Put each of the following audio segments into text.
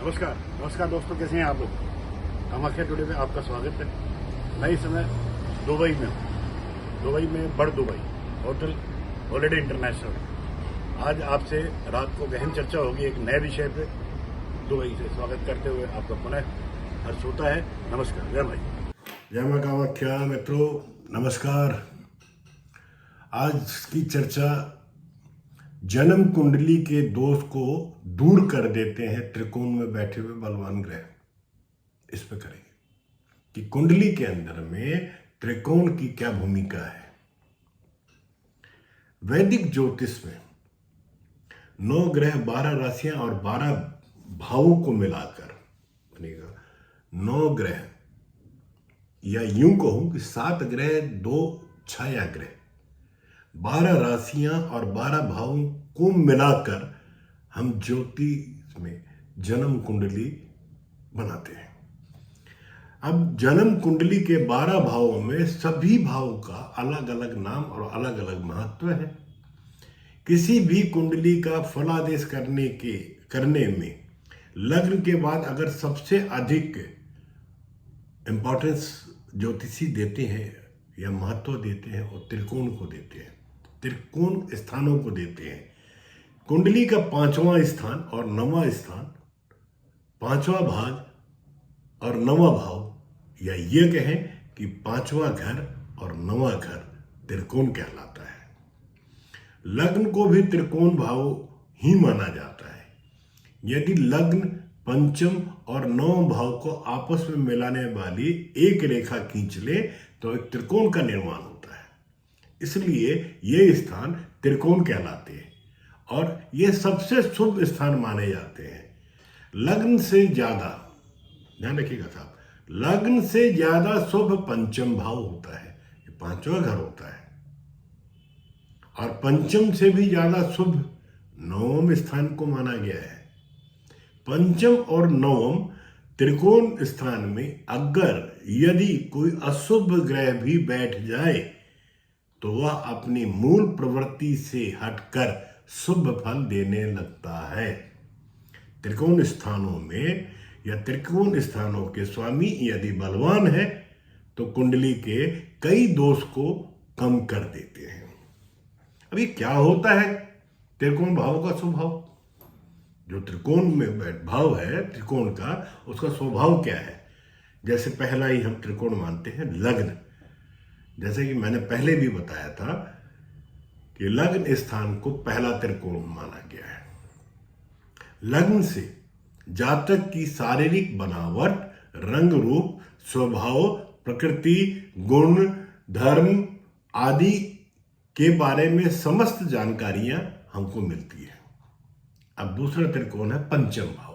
नमस्कार नमस्कार दोस्तों, कैसे हैं आप लोग। कामाख्या टुडे में आपका स्वागत है। मैं इस समय दुबई में हूँ। दुबई में बड़ दुबई होटल हॉलिडे इंटरनेशनल। आज आपसे रात को गहन चर्चा होगी एक नए विषय पे। दुबई से स्वागत करते हुए आपका पुनः हर्ष होता है। नमस्कार। जय भाई, जय मां कामाख्या। मित्रों नमस्कार। आज की चर्चा जन्म कुंडली के दोष को दूर कर देते हैं त्रिकोण में बैठे हुए बलवान ग्रह, इस पे करेंगे कि कुंडली के अंदर में त्रिकोण की क्या भूमिका है। वैदिक ज्योतिष में 9 ग्रह 12 राशियां और 12 भावों को मिलाकर बनेगा 9 ग्रह, या यूं कहूं कि 7 ग्रह 2 छाया ग्रह, 12 राशियां और 12 भावों को मिलाकर हम ज्योतिष में जन्म कुंडली बनाते हैं। अब जन्म कुंडली के 12 भावों में सभी भावों का अलग अलग नाम और अलग अलग महत्व है। किसी भी कुंडली का फलादेश करने में लग्न के बाद अगर सबसे अधिक इंपॉर्टेंस ज्योतिषी देते हैं या महत्व देते हैं वो त्रिकोण को देते हैं, त्रिकोण स्थानों को देते हैं। कुंडली का 5वां स्थान और 9वां स्थान, 5वां भाग और 9वां भाव, या ये कहें कि 5वां घर और 9वां घर त्रिकोण कहलाता है। लग्न को भी त्रिकोण भाव ही माना जाता है। यदि लग्न पंचम और 9 भाव को आपस में मिलाने वाली एक रेखा खींच ले तो एक त्रिकोण का निर्माण होता है। इसलिए ये स्थान त्रिकोण कहलाते हैं और ये सबसे शुभ स्थान माने जाते हैं। लग्न से ज्यादा, ध्यान रखिएगा साहब, लग्न से ज्यादा शुभ पंचम भाव होता है, ये 5वां घर होता है। और पंचम से भी ज्यादा शुभ 9वें स्थान को माना गया है। पंचम और 9वें त्रिकोण स्थान में अगर यदि कोई अशुभ ग्रह भी बैठ जाए तो वह अपनी मूल प्रवृत्ति से हटकर शुभ फल देने लगता है। त्रिकोण स्थानों में या त्रिकोण स्थानों के स्वामी यदि बलवान है तो कुंडली के कई दोष को कम कर देते हैं। अभी क्या होता है त्रिकोण भाव का स्वभाव? जो त्रिकोण में भाव है त्रिकोण का, उसका स्वभाव क्या है? जैसे पहला ही हम त्रिकोण मानते हैं लग्न। जैसे कि मैंने पहले भी बताया था कि लग्न स्थान को पहला त्रिकोण माना गया है। लग्न से जातक की शारीरिक बनावट, रंग रूप, स्वभाव, प्रकृति, गुण, धर्म आदि के बारे में समस्त जानकारियां हमको मिलती है। अब दूसरा त्रिकोण है पंचम भाव।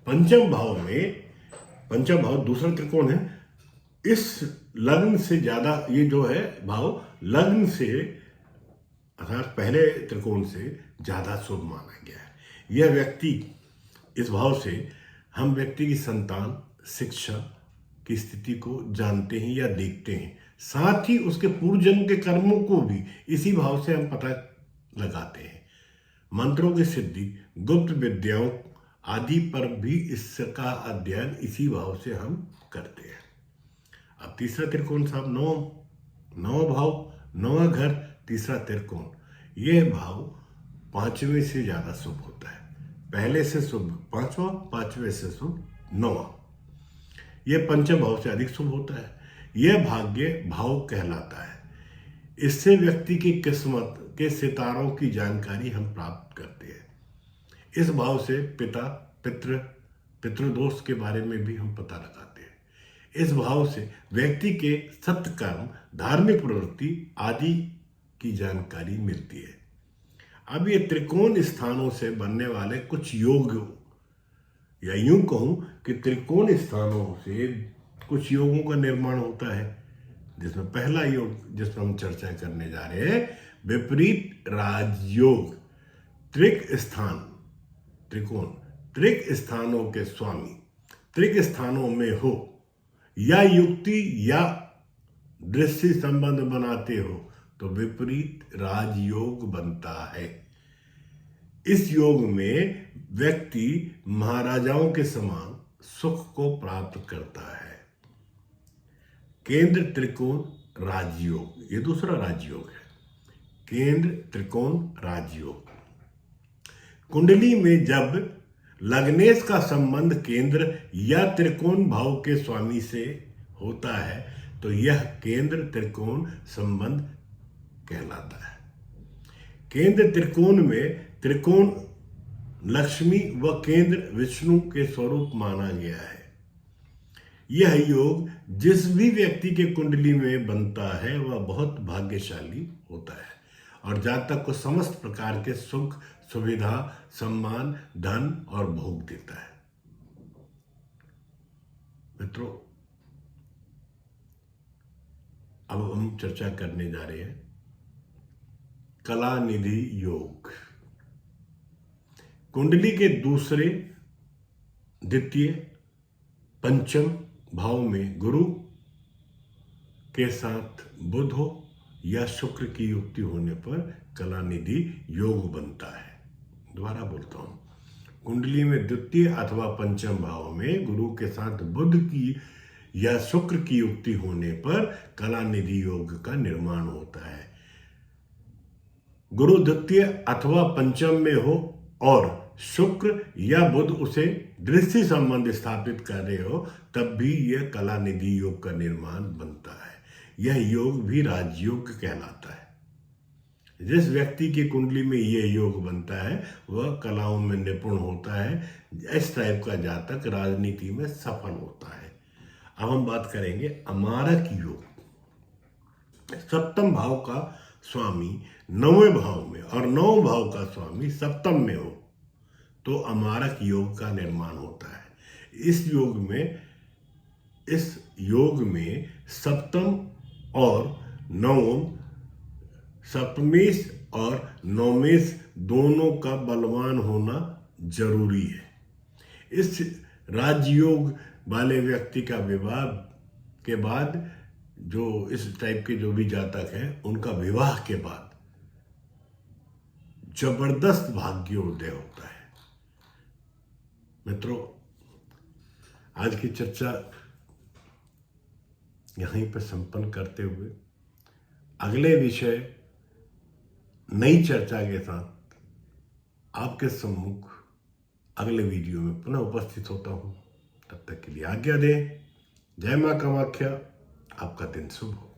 पंचम भाव दूसरा त्रिकोण है। इस लग्न से ज्यादा ये जो है भाव लग्न से अर्थात पहले त्रिकोण से ज्यादा शुभ माना गया है। यह व्यक्ति, इस भाव से हम व्यक्ति की संतान, शिक्षा की स्थिति को जानते हैं या देखते हैं। साथ ही उसके पूर्व जन्म के कर्मों को भी इसी भाव से हम पता लगाते हैं। मंत्रों की सिद्धि, गुप्त विद्याओं आदि पर भी इसका अध्ययन इसी भाव से हम करते हैं। अब तीसरा त्रिकोण साहब, नौ भाव, 9वां घर, तीसरा त्रिकोण। यह भाव 5वें से ज्यादा शुभ होता है। पहले से शुभ 5वां, 5वें से शुभ 9वां। यह पंचम भाव से अधिक शुभ होता है। यह भाग्य भाव कहलाता है। इससे व्यक्ति की किस्मत के सितारों की जानकारी हम प्राप्त करते हैं। इस भाव से पिता, पितृदोष के बारे में भी हम पता लगाते हैं। इस भाव से व्यक्ति के सत्कर्म, धार्मिक प्रवृत्ति आदि की जानकारी मिलती है। अब ये त्रिकोण स्थानों से बनने वाले कुछ योग, या यूं कहूं कि त्रिकोण स्थानों से कुछ योगों का निर्माण होता है, जिसमें पहला योग जिसमें हम चर्चा करने जा रहे हैं, विपरीत राजयोग। त्रिक स्थानों के स्वामी त्रिक स्थानों में हो या युक्ति या दृष्टि संबंध बनाते हो तो विपरीत राजयोग बनता है। इस योग में व्यक्ति महाराजाओं के समान सुख को प्राप्त करता है। केंद्र त्रिकोण राजयोग, ये दूसरा राजयोग है। केंद्र त्रिकोण राजयोग। कुंडली में जब लग्नेश का संबंध केंद्र या त्रिकोण भाव के स्वामी से होता है तो यह केंद्र त्रिकोण संबंध कहलाता है। केंद्र त्रिकोण में त्रिकोण लक्ष्मी व केंद्र विष्णु के स्वरूप माना गया है। यह योग जिस भी व्यक्ति के कुंडली में बनता है वह बहुत भाग्यशाली होता है और जातक को समस्त प्रकार के सुख, सुविधा, सम्मान, धन और भोग देता है। मित्रों, अब हम चर्चा करने जा रहे हैं कलानिधि योग। कुंडली के दूसरे, द्वितीय, पंचम भाव में गुरु के साथ बुध हो या शुक्र की युक्ति होने पर कलानिधि योग बनता है। दोबारा बोलता हूं, कुंडली में द्वितीय अथवा पंचम भाव में गुरु के साथ बुध की या शुक्र की युक्ति होने पर कलानिधि योग का निर्माण होता है। गुरु द्वितीय अथवा पंचम में हो और शुक्र या बुध उसे दृष्टि संबंध स्थापित कर रहे हो तब भी यह कलानिधि योग का निर्माण बनता है। यह योग भी राजयोग कहलाता है। जिस व्यक्ति की कुंडली में यह योग बनता है वह कलाओं में निपुण होता है। इस टाइप का जातक राजनीति में सफल होता है। अब हम बात करेंगे अमारक योग। सप्तम भाव का स्वामी नौवें भाव में और नौवें भाव का स्वामी सप्तम में हो तो अमारक योग का निर्माण होता है। इस योग में सप्तम और नवम, सप्तमेश और नवमेश दोनों का बलवान होना जरूरी है। इस राजयोग वाले व्यक्ति का विवाह के बाद जो इस टाइप के जो भी जातक हैं उनका विवाह के बाद जबरदस्त भाग्योदय होता है। मित्रों, आज की चर्चा यहीं पर संपन्न करते हुए अगले विषय नई चर्चा के साथ आपके सम्मुख अगले वीडियो में पुनः उपस्थित होता हूं। तब तक के लिए आज्ञा दें। जय मां कामाख्या। आपका दिन शुभ हो।